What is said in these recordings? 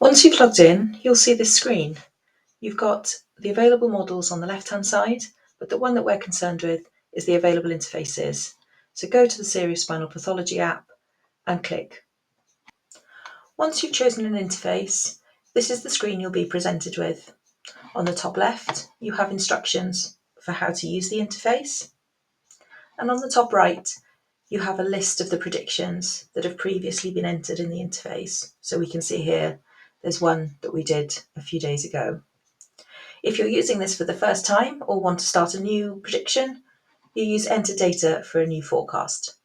Once you've logged in, you'll see this screen. You've got the available models on the left-hand side, but the one that we're concerned with is the available interfaces. So go to the Serious Spinal Pathology app and click. Once you've chosen an interface, this is the screen you'll be presented with. On the top left, you have instructions for how to use the interface. And on the top right, you have a list of the predictions that have previously been entered in the interface. So we can see here, there's one that we did a few days ago. If you're using this for the first time or want to start a new prediction, you use enter data for a new forecast.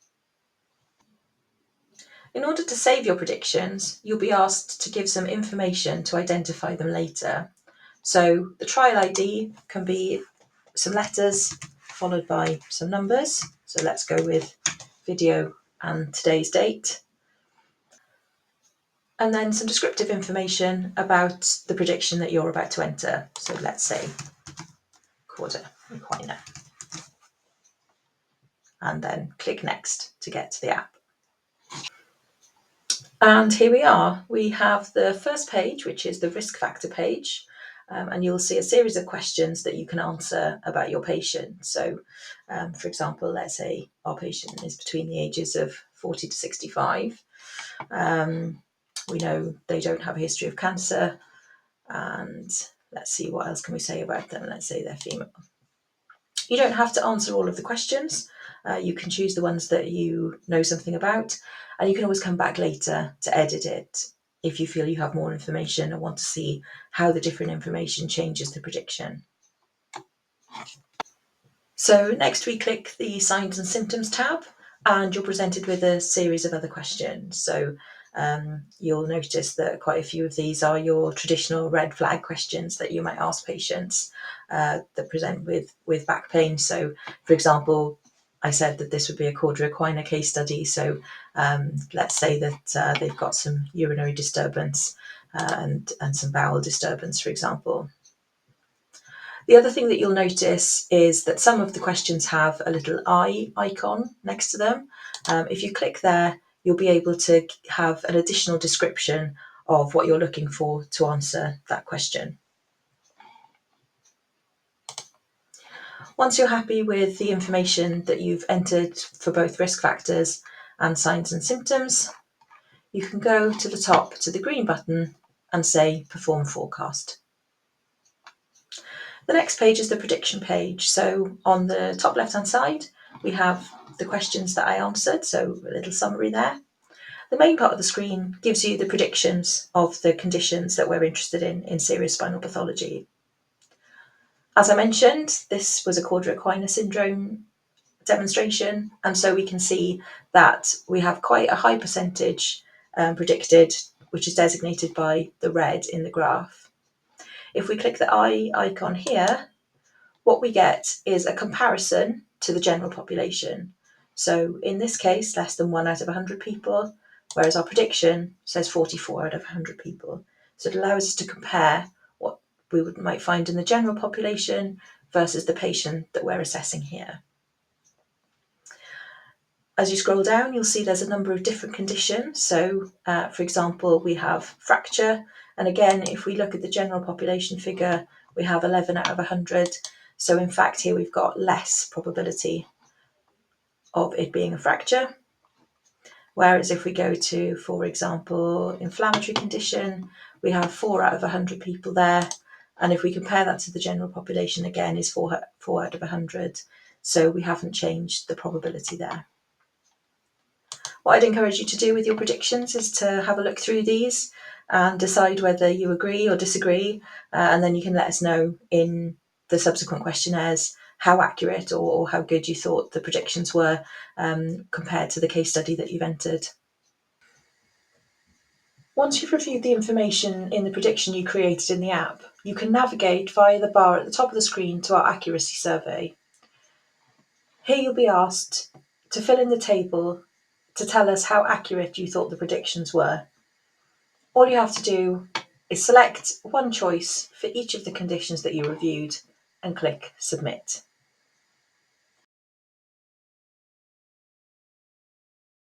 In order to save your predictions, you'll be asked to give some information to identify them later. So the trial ID can be some letters followed by some numbers. So let's go with video and today's date. And then some descriptive information about the prediction that you're about to enter. So let's say quarter equiner. And then click next to get to the app. And here we are. We have the first page, which is the risk factor page. And you'll see a series of questions that you can answer about your patient. So, for example, let's say our patient is between the ages of 40 to 65. We know they don't have a history of cancer. And let's see, what else can we say about them? Let's say they're female. You don't have to answer all of the questions. You can choose the ones that you know something about, and you can always come back later to edit it if you feel you have more information and want to see how the different information changes the prediction. So next we click the Signs and Symptoms tab, and you're presented with a series of other questions. So you'll notice that quite a few of these are your traditional red flag questions that you might ask patients that present with back pain. So, for example, I said that this would be a quadra equina case study. So let's say that they've got some urinary disturbance and some bowel disturbance, for example. The other thing that you'll notice is that some of the questions have a little eye icon next to them. If you click there, you'll be able to have an additional description of what you're looking for to answer that question. Once you're happy with the information that you've entered for both risk factors and signs and symptoms, you can go to the top to the green button and say Perform Forecast. The next page is the prediction page. So on the top left-hand side, we have the questions that I answered, so a little summary there. The main part of the screen gives you the predictions of the conditions that we're interested in serious spinal pathology. As I mentioned, this was a quadra equina syndrome demonstration, and so we can see that we have quite a high percentage predicted, which is designated by the red in the graph. If we click the eye icon here, what we get is a comparison to the general population. So in this case, less than 1 out of 100 people, whereas our prediction says 44 out of 100 people. So it allows us to compare what we might find in the general population versus the patient that we're assessing here. As you scroll down, you'll see there's a number of different conditions. So, for example, we have fracture. And again, if we look at the general population figure, we have 11 out of 100. So in fact, here we've got less probability of it being a fracture. Whereas if we go to, for example, inflammatory condition, we have 4 out of 100 people there. And if we compare that to the general population, again, is 4 out of 100. So we haven't changed the probability there. What I'd encourage you to do with your predictions is to have a look through these and decide whether you agree or disagree, and then you can let us know in the subsequent questionnaires how accurate or how good you thought the predictions were compared to the case study that you've entered. Once you've reviewed the information in the prediction you created in the app, you can navigate via the bar at the top of the screen to our accuracy survey. Here you'll be asked to fill in the table to tell us how accurate you thought the predictions were. All you have to do is select one choice for each of the conditions that you reviewed and click Submit.